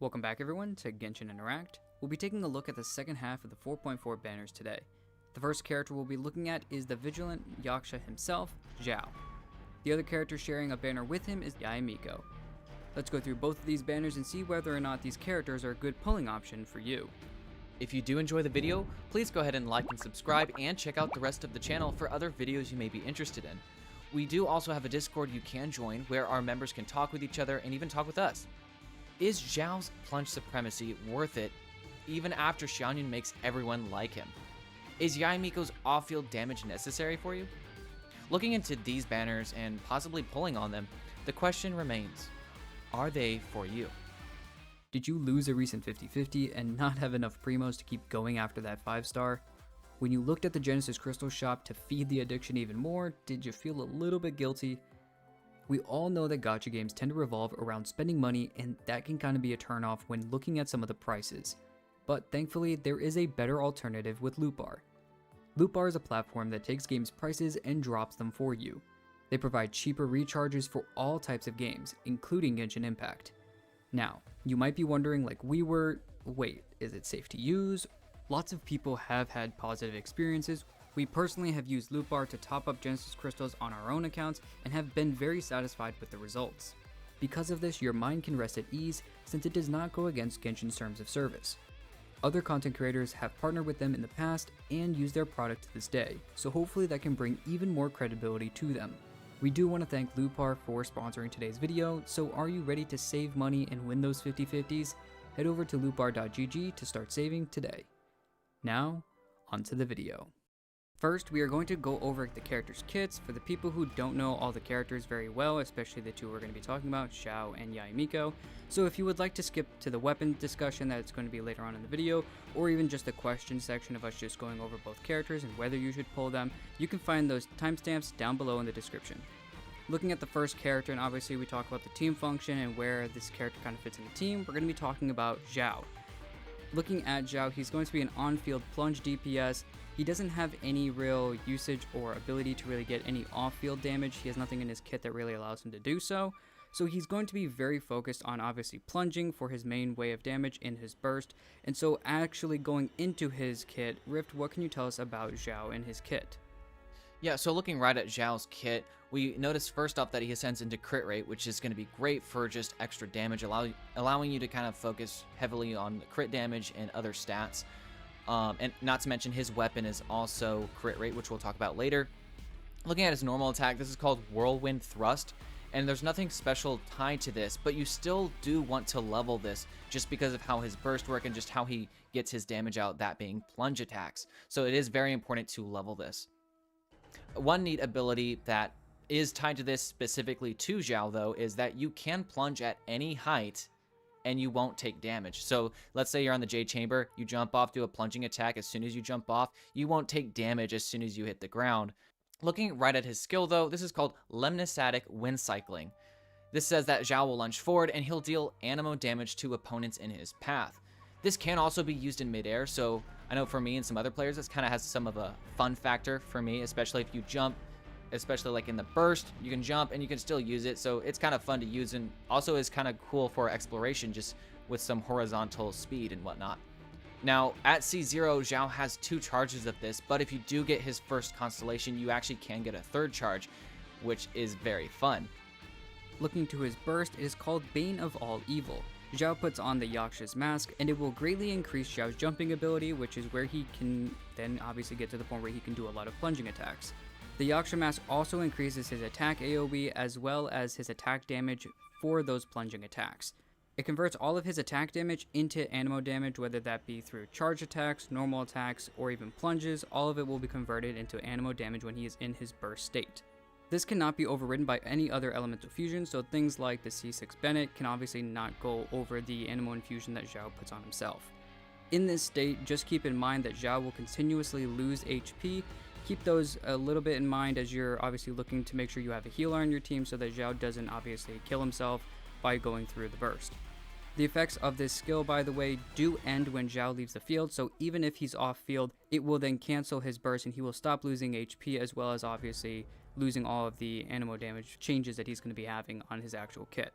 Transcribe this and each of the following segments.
Welcome back everyone to Genshin Interact. We'll be taking a look at the second half of the 4.4 banners today. The first character we'll be looking at is the vigilant Yaksha himself, Xiao. The other character sharing a banner with him is Yae Miko. Let's go through both of these banners and see whether or not these characters are a good pulling option for you. If you do enjoy the video, please go ahead and like and subscribe and check out the rest of the channel for other videos you may be interested in. We do also have a Discord you can join where our members can talk with each other and even talk with us. Is Xiao's plunge supremacy worth it even after Xiaoyun makes everyone like him? Is Yae Miko's off-field damage necessary for you? Looking into these banners and possibly pulling on them, the question remains, are they for you? Did you lose a recent 50-50 and not have enough primos to keep going after that 5-star? When you looked at the Genesis Crystal shop to feed the addiction even more, did you feel a little bit guilty? We all know that gacha games tend to revolve around spending money, and that can kind of be a turnoff when looking at some of the prices. But thankfully, there is a better alternative with Loot Bar. Loot Bar is a platform that takes games' prices and drops them for you. They provide cheaper recharges for all types of games, including Genshin Impact. Now, you might be wondering like we were, wait, is it safe to use? Lots of people have had positive experiences. We personally have used Loot Bar to top up Genesis Crystals on our own accounts and have been very satisfied with the results. Because of this, your mind can rest at ease since it does not go against Genshin's terms of service. Other content creators have partnered with them in the past and use their product to this day, so hopefully that can bring even more credibility to them. We do want to thank Loot Bar for sponsoring today's video, so are you ready to save money and win those 50-50s? Head over to lootbar.gg to start saving today. Now, onto the video. First, we are going to go over the characters' kits for the people who don't know all the characters very well, especially the two we're going to be talking about, Xiao and Yae Miko. So if you would like to skip to the weapon discussion that's going to be later on in the video, or even just the question section of us just going over both characters and whether you should pull them, you can find those timestamps down below in the description. Looking at the first character, and obviously we talk about the team function and where this character kind of fits in the team, we're going to be talking about Xiao. Looking at Xiao, he's going to be an on-field plunge DPS. He doesn't have any real usage or ability to really get any off-field damage. He has nothing in his kit that really allows him to do so. So he's going to be very focused on obviously plunging for his main way of damage in his burst. And so actually going into his kit, Rift, what can you tell us about Xiao and his kit? Yeah, so looking right at Xiao's kit, we noticed first off that he ascends into crit rate, which is going to be great for just extra damage, allowing you to kind of focus heavily on the crit damage and other stats. And not to mention his weapon is also crit rate, which we'll talk about later. Looking at his normal attack, this is called Whirlwind Thrust, and there's nothing special tied to this, but you still do want to level this just because of how his burst work and just how he gets his damage out, that being plunge attacks. So it is very important to level this. One neat ability that is tied to this specifically to Xiao, though, is that you can plunge at any height and you won't take damage. So let's say you're on the Jade Chamber, you jump off, do a plunging attack. As soon as you jump off, you won't take damage as soon as you hit the ground. Looking right at his skill, though, this is called Lemnisatic Wind Cycling. This says that Xiao will lunge forward and he'll deal animo damage to opponents in his path. This can also be used in midair, so I know for me and some other players, this kind of has some of a fun factor for me, especially if you jump, especially like in the burst, you can jump and you can still use it, so it's kind of fun to use and also is kind of cool for exploration just with some horizontal speed and whatnot. Now, at C0, Xiao has 2 charges of this, but if you do get his first constellation, you actually can get a 3rd charge, which is very fun. Looking to his burst, it is called Bane of All Evil. Xiao puts on the Yaksha's mask, and it will greatly increase Xiao's jumping ability, which is where he can then obviously get to the point where he can do a lot of plunging attacks. The Yaksha mask also increases his attack AoE as well as his attack damage for those plunging attacks. It converts all of his attack damage into animo damage, whether that be through charge attacks, normal attacks, or even plunges. All of it will be converted into animo damage when he is in his burst state. This cannot be overridden by any other elemental fusion, so things like the C6 Bennett can obviously not go over the animo infusion that Xiao puts on himself. In this state, just keep in mind that Xiao will continuously lose HP. Keep those a little bit in mind as you're obviously looking to make sure you have a healer on your team so that Xiao doesn't obviously kill himself by going through the burst. The effects of this skill, by the way, do end when Xiao leaves the field, so even if he's off field, it will then cancel his burst and he will stop losing HP as well as obviously losing all of the animo damage changes that he's going to be having on his actual kit.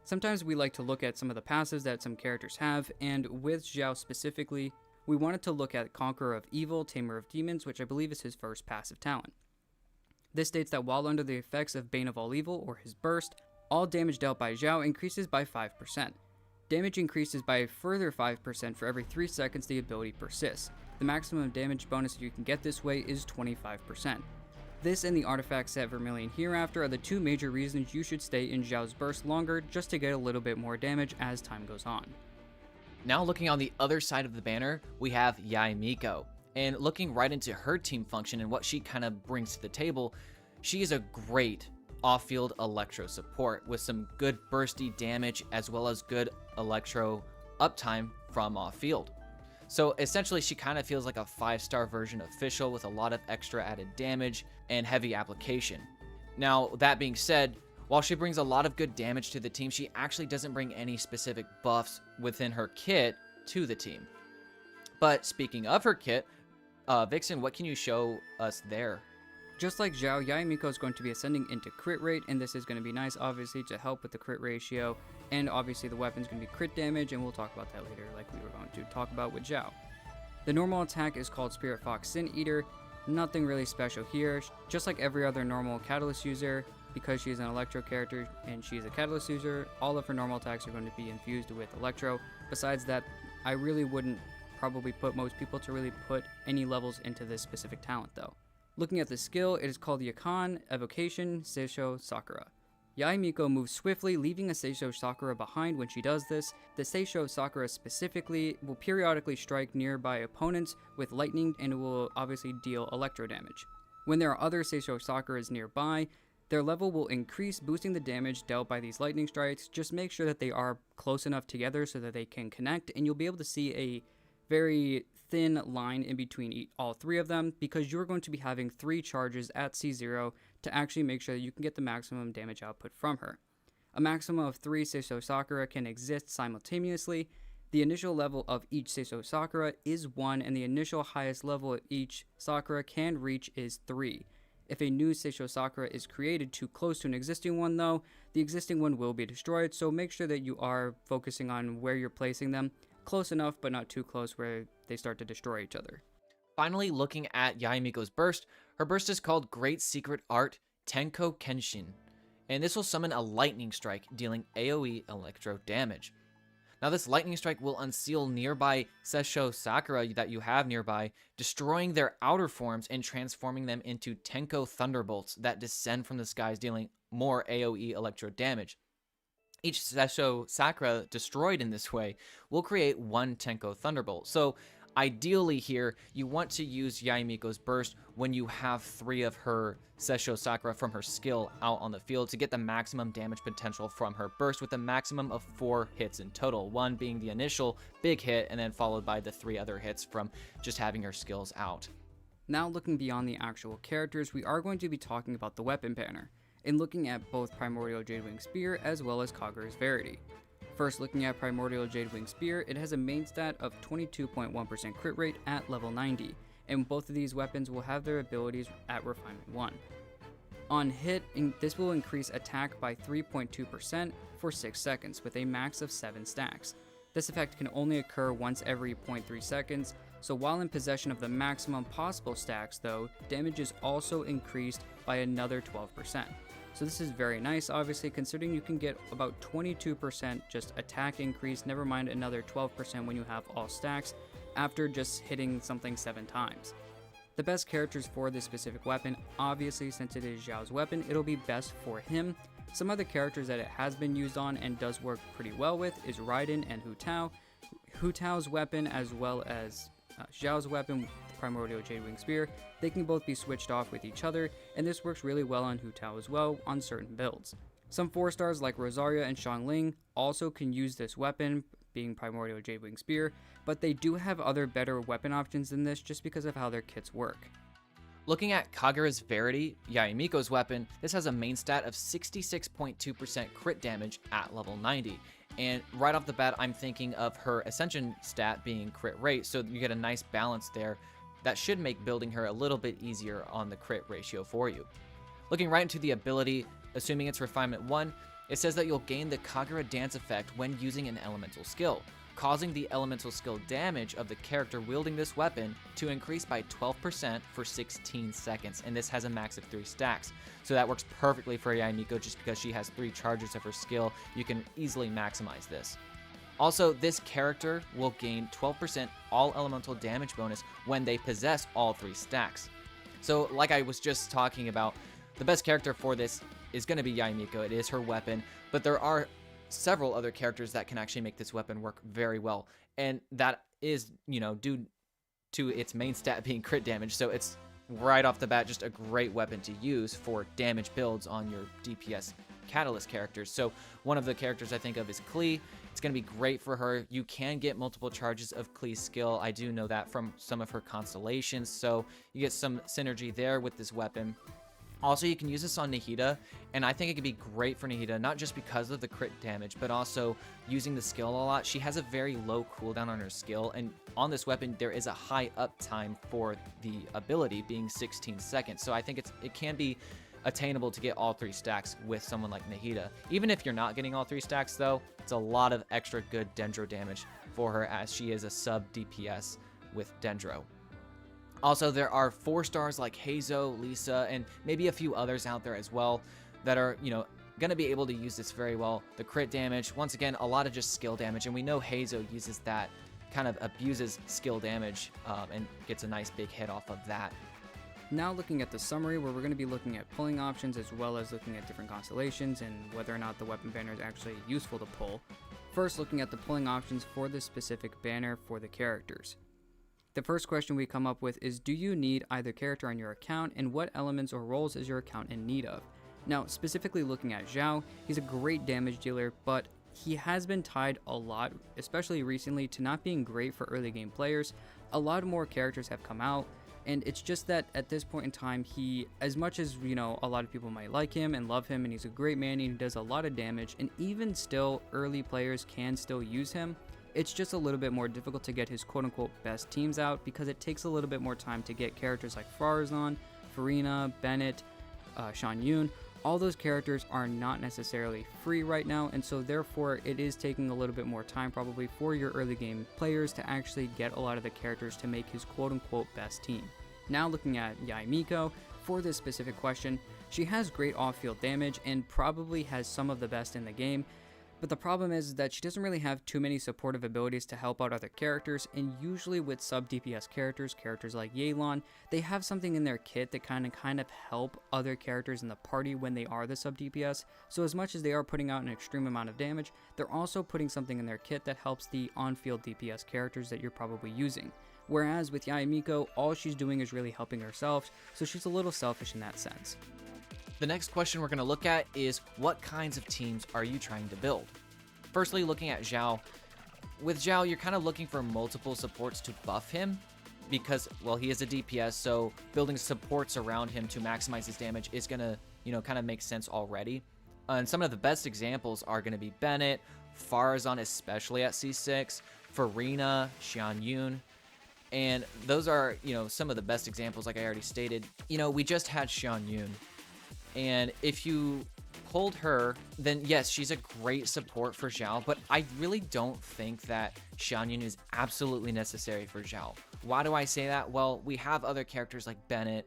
Sometimes we like to look at some of the passives that some characters have, and with Xiao specifically, we wanted to look at Conqueror of Evil, Tamer of Demons, which I believe is his first passive talent. This states that while under the effects of Bane of All Evil, or his burst, all damage dealt by Xiao increases by 5%. Damage increases by a further 5% for every 3 seconds the ability persists. The maximum damage bonus you can get this way is 25%. This and the artifact set Vermilion Hereafter are the two major reasons you should stay in Xiao's burst longer, just to get a little bit more damage as time goes on. Now looking on the other side of the banner, we have Yae Miko. And looking right into her team function and what she kind of brings to the table, she is a great off-field electro support with some good bursty damage as well as good electro uptime from off-field. So essentially she kind of feels like a 5-star version of Fischl with a lot of extra added damage and heavy application. Now that being said, while she brings a lot of good damage to the team, she actually doesn't bring any specific buffs within her kit to the team. But speaking of her kit, Vixen, what can you show us there? Just like Xiao, Yae Miko is going to be ascending into crit rate, and this is going to be nice, obviously, to help with the crit ratio, and obviously the weapon's going to be crit damage, and we'll talk about that later, like we were going to talk about with Xiao. The normal attack is called Spirit Fox Sin Eater. Nothing really special here. Just like every other normal Catalyst user, because she's an Electro character and she's a Catalyst user, all of her normal attacks are going to be infused with Electro. Besides that, I really wouldn't probably put most people to really put any levels into this specific talent though. Looking at the skill, it is called Yakan Evocation Seisho Sakura. Yae Miko moves swiftly, leaving a Seisho Sakura behind when she does this. The Seisho Sakura specifically will periodically strike nearby opponents with lightning and will obviously deal electro damage. When there are other Seisho Sakuras nearby, their level will increase, boosting the damage dealt by these lightning strikes. Just make sure that they are close enough together so that they can connect, and you'll be able to see a very thin line in between all three of them, because you're going to be having 3 charges at C0 to actually make sure that you can get the maximum damage output from her. A maximum of 3 Seisho Sakura can exist simultaneously. The initial level of each Seisho Sakura is 1, and the initial highest level of each Sakura can reach is 3. If a new Seisho Sakura is created too close to an existing one though, the existing one will be destroyed, so make sure that you are focusing on where you're placing them, close enough but not too close where they start to destroy each other. Finally, looking at Yae Miko's burst, her burst is called Great Secret Art Tenko Kenshin, and this will summon a lightning strike, dealing AoE electro damage. Now this lightning strike will unseal nearby Seisho Sakura that you have nearby, destroying their outer forms and transforming them into Tenko Thunderbolts that descend from the skies, dealing more AoE electro damage. Each Seisho Sakura destroyed in this way will create 1 Tenko Thunderbolt. So ideally here, you want to use Yae Miko's burst when you have 3 of her Seisho Sakura from her skill out on the field to get the maximum damage potential from her burst, with a maximum of 4 hits in total, 1 being the initial big hit and then followed by the 3 other hits from just having her skills out. Now looking beyond the actual characters, we are going to be talking about the weapon banner, and looking at both Primordial Jade-Winged Spear as well as Kagura's Verity. First, looking at Primordial Jade-Winged Spear, it has a main stat of 22.1% crit rate at level 90, and both of these weapons will have their abilities at Refinement 1. On hit, this will increase attack by 3.2% for 6 seconds, with a max of 7 stacks. This effect can only occur once every 0.3 seconds, so while in possession of the maximum possible stacks though, damage is also increased by another 12%. So this is very nice, obviously, considering you can get about 22% just attack increase, never mind another 12% when you have all stacks, after just hitting something 7 times. The best characters for this specific weapon, obviously since it is Xiao's weapon, it'll be best for him. Some other characters that it has been used on and does work pretty well with is Raiden and Hu Tao. Hu Tao's weapon as well as Xiao's weapon, the Primordial Jade-Winged Spear, they can both be switched off with each other, and this works really well on Hu Tao as well on certain builds. Some 4-stars like Rosaria and Xiangling also can use this weapon, being Primordial Jade-Winged Spear, but they do have other better weapon options than this just because of how their kits work. Looking at Kagura's Verity, Yae Miko's weapon, this has a main stat of 66.2% crit damage at level 90. And right off the bat, I'm thinking of her Ascension stat being crit rate, so you get a nice balance there. That should make building her a little bit easier on the crit ratio for you. Looking right into the ability, assuming it's Refinement 1, It says that you'll gain the Kagura dance effect when using an elemental skill, causing the elemental skill damage of the character wielding this weapon to increase by 12% for 16 seconds, and this has a max of 3 stacks. So that works perfectly for Yae Miko just because she has 3 charges of her skill. You can easily maximize this. Also, this character will gain 12% all elemental damage bonus when they possess all 3 stacks. So like I was just talking about, the best character for this is going to be Yae Miko. It is her weapon, but there are several other characters that can actually make this weapon work very well, and that is, due to its main stat being crit damage. So it's right off the bat just a great weapon to use for damage builds on your DPS catalyst characters. So one of the characters I think of is Klee. It's going to be great for her. You can get multiple charges of Klee's skill. I do know that from some of her constellations, so you get some synergy there with this weapon. Also, you can use this on Nahida, and I think it could be great for Nahida, not just because of the crit damage, but also using the skill a lot. She has a very low cooldown on her skill, and on this weapon, there is a high uptime for the ability being 16 seconds. So I think it can be attainable to get all 3 stacks with someone like Nahida. Even if you're not getting all 3 stacks, though, it's a lot of extra good Dendro damage for her, as she is a sub DPS with Dendro. Also, there are 4 stars like Hazo, Lisa, and maybe a few others out there as well that are, going to be able to use this very well. The crit damage, once again, a lot of just skill damage, and we know Hazo uses that, kind of abuses skill damage, and gets a nice big hit off of that. Now looking at the summary, where we're going to be looking at pulling options as well as looking at different constellations and whether or not the weapon banner is actually useful to pull. First, looking at the pulling options for this specific banner for the characters. The first question we come up with is, do you need either character on your account, and what elements or roles is your account in need of? Now, specifically looking at Xiao, he's a great damage dealer, but he has been tied a lot, especially recently, to not being great for early game players. A lot more characters have come out, and it's just that at this point in time, he, as much as, a lot of people might like him and love him, and he's a great man and he does a lot of damage, and even still, early players can still use him. It's just a little bit more difficult to get his quote-unquote best teams out because it takes a little bit more time to get characters like Farazan, Farina, Bennett, Shan Yun. All those characters are not necessarily free right now, and so therefore it is taking a little bit more time probably for your early game players to actually get a lot of the characters to make his quote-unquote best team. Now looking at Yae Miko, for this specific question, she has great off-field damage and probably has some of the best in the game. But the problem is that she doesn't really have too many supportive abilities to help out other characters, and usually with sub DPS characters like Yelan, they have something in their kit that kind of help other characters in the party when they are the sub DPS. So as much as they are putting out an extreme amount of damage, they're also putting something in their kit that helps the on-field DPS characters that you're probably using. Whereas with Yae Miko, all she's doing is really helping herself, so she's a little selfish in that sense. The next question we're going to look at is, what kinds of teams are you trying to build? Firstly, looking at Xiao. With Xiao, you're kind of looking for multiple supports to buff him because, well, he is a DPS, so building supports around him to maximize his damage is going to, kind of make sense already. And some of the best examples are going to be Bennett, Farazan, especially at C6, Farina, Xian Yun. And those are, some of the best examples, like I already stated. We just had Xian Yun. And if you pulled her, then yes, she's a great support for Xiao, but I really don't think that Xian Yun is absolutely necessary for Xiao. Why do I say that? Well, we have other characters like Bennett,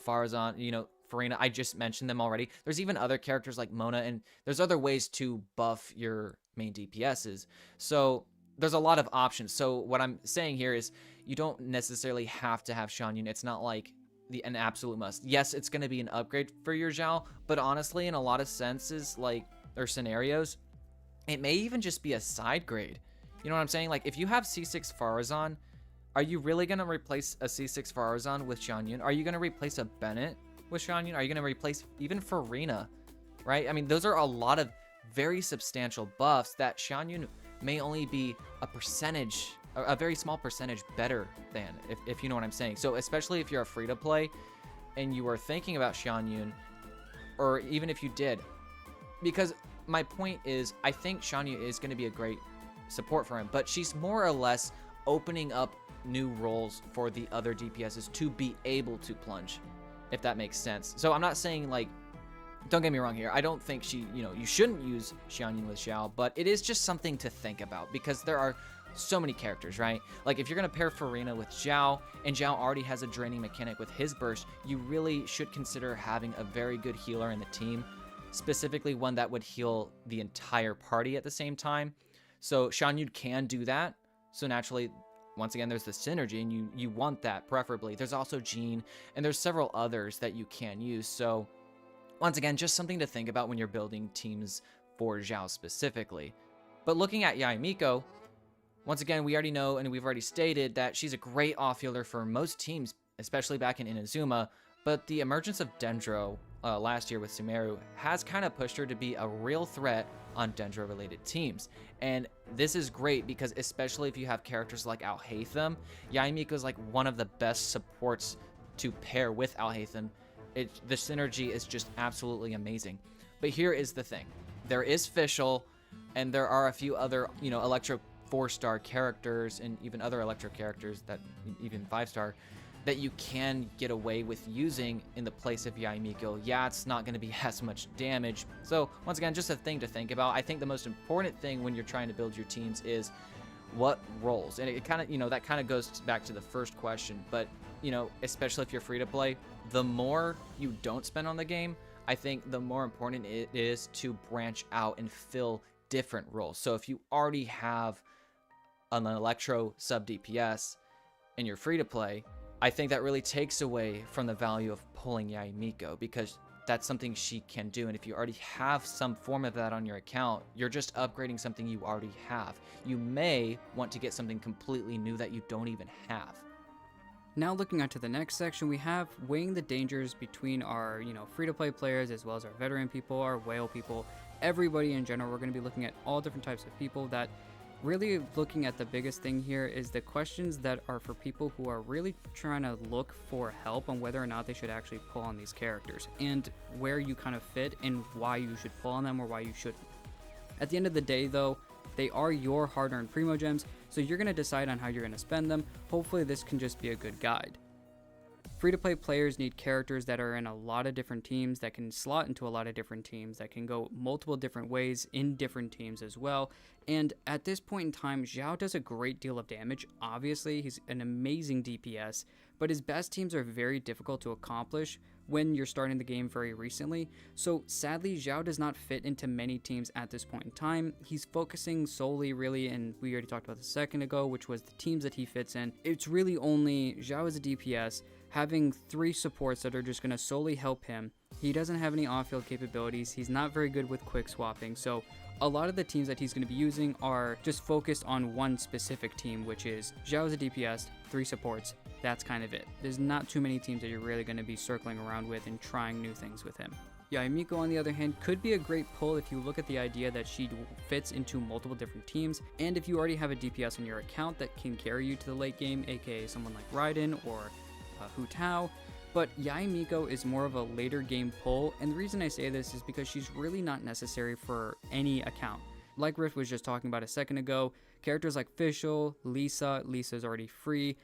Farazan, Farina. I just mentioned them already. There's even other characters like Mona, and there's other ways to buff your main DPSs. So there's a lot of options. So what I'm saying here is you don't necessarily have to have Xian Yun. It's not like an absolute must. Yes, it's going to be an upgrade for your Xiao, but honestly, in a lot of senses, or scenarios, it may even just be a side grade. You know what I'm saying? Like, if you have C6 Farazan, are you really going to replace a C6 Farazan with Xian Yun? Are you going to replace a Bennett with Xian Yun? Are you going to replace even Farina, right? I mean, those are a lot of very substantial buffs that Xian Yun may only be a very small percentage better than, if you know what I'm saying. So especially if you're a free-to-play and you are thinking about Xian Yun, or even if you did, because my point is, I think Xian Yun is going to be a great support for him, but she's more or less opening up new roles for the other DPSs to be able to plunge, if that makes sense. So I'm not saying don't get me wrong here. I don't think you shouldn't use Xianyun with Xiao, but it is just something to think about because there are so many characters, right? Like if you're going to pair Farina with Xiao, and Xiao already has a draining mechanic with his burst, you really should consider having a very good healer in the team, specifically one that would heal the entire party at the same time. So Xianyun can do that. So naturally, once again, there's the synergy, and you want that preferably. There's also Jean, and there's several others that you can use. So once again, just something to think about when you're building teams for Xiao specifically. But looking at Yae Miko, once again, we already know and we've already stated that she's a great off-fielder for most teams, especially back in Inazuma, but the emergence of Dendro last year with Sumeru has kind of pushed her to be a real threat on Dendro-related teams. And this is great because especially if you have characters like Alhaitham, Yae Miko is like one of the best supports to pair with Alhaitham. The synergy is just absolutely amazing. But here is the thing. There is Fischl, and there are a few other, Electro 4-star characters and even other Electro characters that even 5-star that you can get away with using in the place of Yae Miko. Yeah, it's not going to be as much damage. So once again, just a thing to think about. I think the most important thing when you're trying to build your teams is what roles. And it kind of, that kind of goes back to the first question. But, especially if you're free to play, the more you don't spend on the game, I think the more important it is to branch out and fill different roles. So if you already have an Electro sub DPS and you're free to play, I think that really takes away from the value of pulling Yae Miko because that's something she can do. And if you already have some form of that on your account, you're just upgrading something you already have. You may want to get something completely new that you don't even have. Now looking onto the next section, we have weighing the dangers between our, free-to-play players as well as our veteran people, our whale people, everybody in general. We're going to be looking at all different types of people that really looking at the biggest thing here is the questions that are for people who are really trying to look for help on whether or not they should actually pull on these characters and where you kind of fit and why you should pull on them or why you shouldn't. At the end of the day though, they are your hard-earned Primo Gems, so you're going to decide on how you're going to spend them. Hopefully this can just be a good guide. Free-to-play players need characters that are in a lot of different teams, that can slot into a lot of different teams, that can go multiple different ways in different teams as well. And at this point in time, Xiao does a great deal of damage. Obviously, he's an amazing DPS, but his best teams are very difficult to accomplish when you're starting the game very recently. So sadly, Xiao does not fit into many teams at this point in time. He's focusing solely really, and we already talked about this a second ago, which was the teams that he fits in. It's really only Xiao as a DPS, having 3 supports that are just going to solely help him. He doesn't have any off-field capabilities. He's not very good with quick swapping. So a lot of the teams that he's going to be using are just focused on one specific team, which is Xiao as a DPS, 3 supports. That's kind of it. There's not too many teams that you're really going to be circling around with and trying new things with him. Yae Miko, on the other hand, could be a great pull if you look at the idea that she fits into multiple different teams, and if you already have a DPS on your account that can carry you to the late game, aka someone like Raiden or Hu Tao. But Yae Miko is more of a later game pull, and the reason I say this is because she's really not necessary for any account. Like Riff was just talking about a second ago, characters like Fischl, Lisa's already free.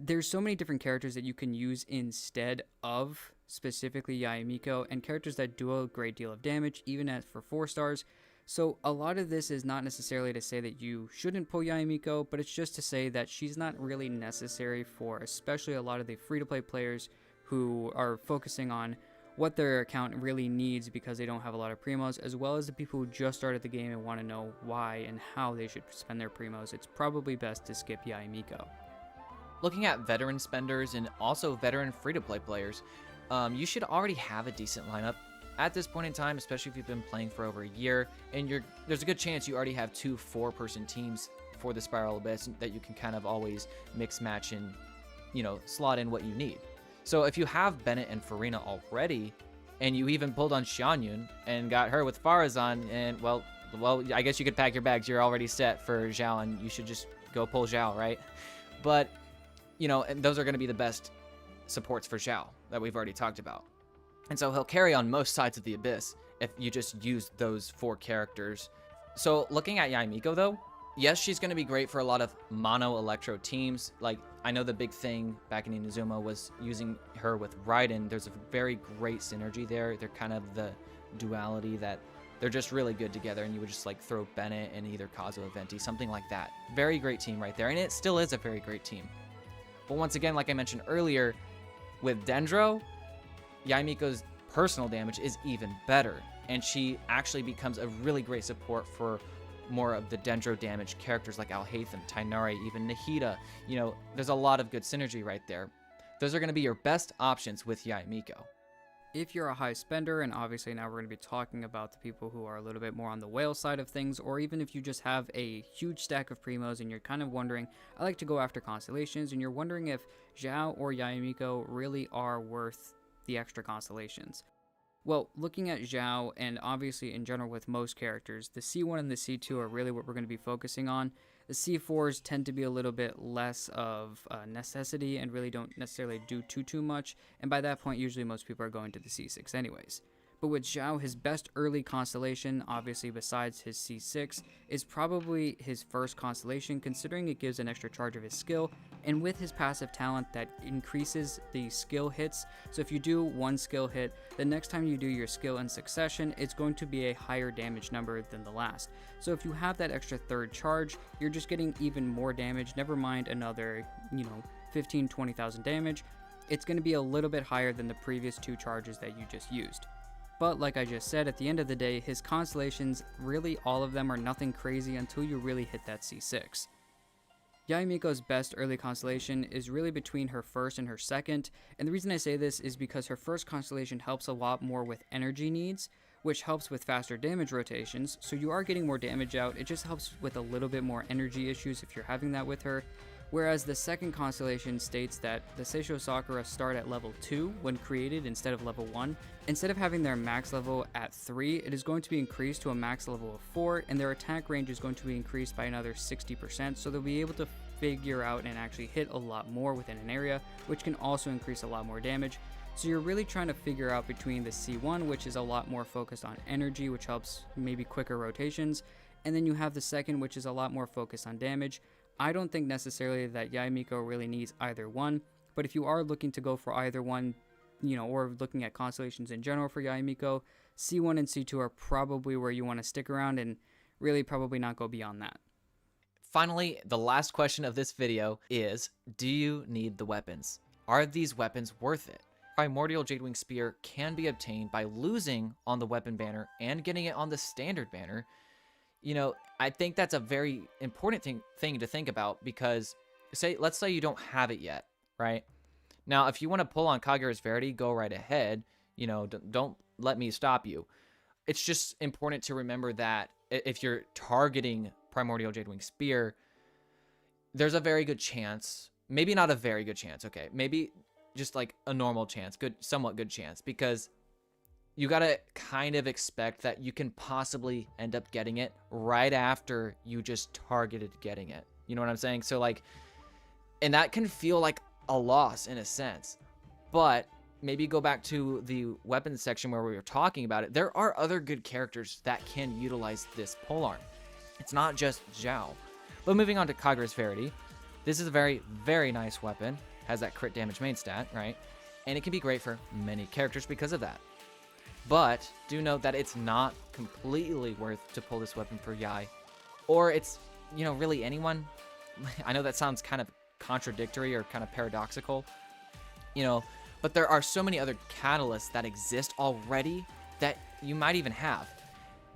There's so many different characters that you can use instead of specifically Yae Miko, and characters that do a great deal of damage, even for 4 stars. So a lot of this is not necessarily to say that you shouldn't pull Yae Miko, but it's just to say that she's not really necessary for especially a lot of the free-to-play players who are focusing on what their account really needs because they don't have a lot of primos, as well as the people who just started the game and want to know why and how they should spend their primos. It's probably best to skip Yae Miko. Looking at veteran spenders and also veteran free-to-play players, you should already have a decent lineup at this point in time, especially if you've been playing for over a year, and there's a good chance you already have 2 4-person teams for the Spiral Abyss that you can kind of always mix match and, slot in what you need. So if you have Bennett and Farina already, and you even pulled on Xianyun and got her with Farazan, and well, I guess you could pack your bags. You're already set for Xiao, and you should just go pull Xiao, right? But, and those are going to be the best supports for Xiao that we've already talked about. And so he'll carry on most sides of the Abyss if you just use those 4 characters. So looking at Yae Miko though, Yes, she's going to be great for a lot of mono electro teams. Like, I know the big thing back in Inazuma was using her with Raiden. There's a very great synergy there. They're kind of the duality that they're just really good together, and you would just like throw Bennett and either Kazuo or Venti, something like that. Very great team right there, and it still is a very great team. But once again, like I mentioned earlier, with Dendro, Yae Miko's personal damage is even better, and she actually becomes a really great support for more of the Dendro damage characters like Alhaitham, Tainari, even Nahida. You know, there's a lot of good synergy right there. Those are going to be your best options with Yae Miko. If you're a high spender, and obviously now we're going to be talking about the people who are a little bit more on the whale side of things, or even if you just have a huge stack of primos and you're kind of wondering, I like to go after constellations, and you're wondering if Xiao or Yae Miko really are worth the extra constellations. Well, looking at Xiao, and obviously in general with most characters, the C1 and the C2 are really what we're going to be focusing on. The C4s tend to be a little bit less of a necessity and really don't necessarily do too much, and by that point usually most people are going to the C6 anyways. But with Xiao, his best early constellation, obviously besides his C6, is probably his first constellation, considering it gives an extra charge of his skill, and with his passive talent that increases the skill hits. So if you do one skill hit, the next time you do your skill in succession, it's going to be a higher damage number than the last. So if you have that extra third charge, you're just getting even more damage, never mind another, 15-20,000 damage. It's going to be a little bit higher than the previous two charges that you just used. But like I just said, at the end of the day, his constellations, really all of them are nothing crazy until you really hit that C6. Yae Miko's best early constellation is really between her first and her second, and the reason I say this is because her first constellation helps a lot more with energy needs, which helps with faster damage rotations, so you are getting more damage out. It just helps with a little bit more energy issues if you're having that with her. Whereas the second constellation states that the Seisho Sakura start at level 2 when created instead of level 1. Instead of having their max level at 3, it is going to be increased to a max level of 4, and their attack range is going to be increased by another 60%, so they'll be able to figure out and actually hit a lot more within an area, which can also increase a lot more damage. So you're really trying to figure out between the C1, which is a lot more focused on energy, which helps maybe quicker rotations, and then you have the second, which is a lot more focused on damage. I don't think necessarily that Yae Miko really needs either one, but if you are looking to go for either one, or looking at constellations in general for Yae Miko, C1 and C2 are probably where you want to stick around and really probably not go beyond that. Finally, the last question of this video is, do you need the weapons? Are these weapons worth it? Primordial Jade-Winged Spear can be obtained by losing on the weapon banner and getting it on the standard banner. I think that's a very important thing to think about, because let's say you don't have it yet, right? Now, if you want to pull on Kagura's Verity, go right ahead. Don't let me stop you. It's just important to remember that if you're targeting Primordial Jade-Winged Spear, there's a very good chance, maybe not a very good chance, okay, maybe just like a normal chance, somewhat good chance, because you gotta kind of expect that you can possibly end up getting it right after you just targeted getting it. You know what I'm saying? So and that can feel like a loss in a sense, but maybe go back to the weapons section where we were talking about it. There are other good characters that can utilize this polearm. It's not just Xiao. But moving on to Kagura's Verity, this is a very, very nice weapon. Has that crit damage main stat, right? And it can be great for many characters because of that. But do note that it's not completely worth to pull this weapon for Yae, or it's, really anyone. I know that sounds kind of contradictory or kind of paradoxical, but there are so many other catalysts that exist already that you might even have.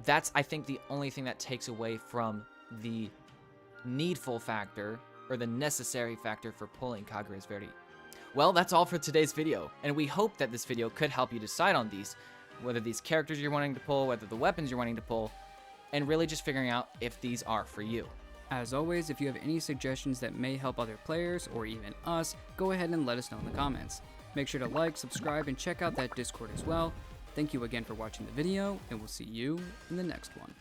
That's, I think, the only thing that takes away from the needful factor or the necessary factor for pulling Kagura's Verity. Well, that's all for today's video, and we hope that this video could help you decide on whether these characters you're wanting to pull, whether the weapons you're wanting to pull, and really just figuring out if these are for you. As always, if you have any suggestions that may help other players or even us, go ahead and let us know in the comments. Make sure to like, subscribe, and check out that Discord as well. Thank you again for watching the video, and we'll see you in the next one.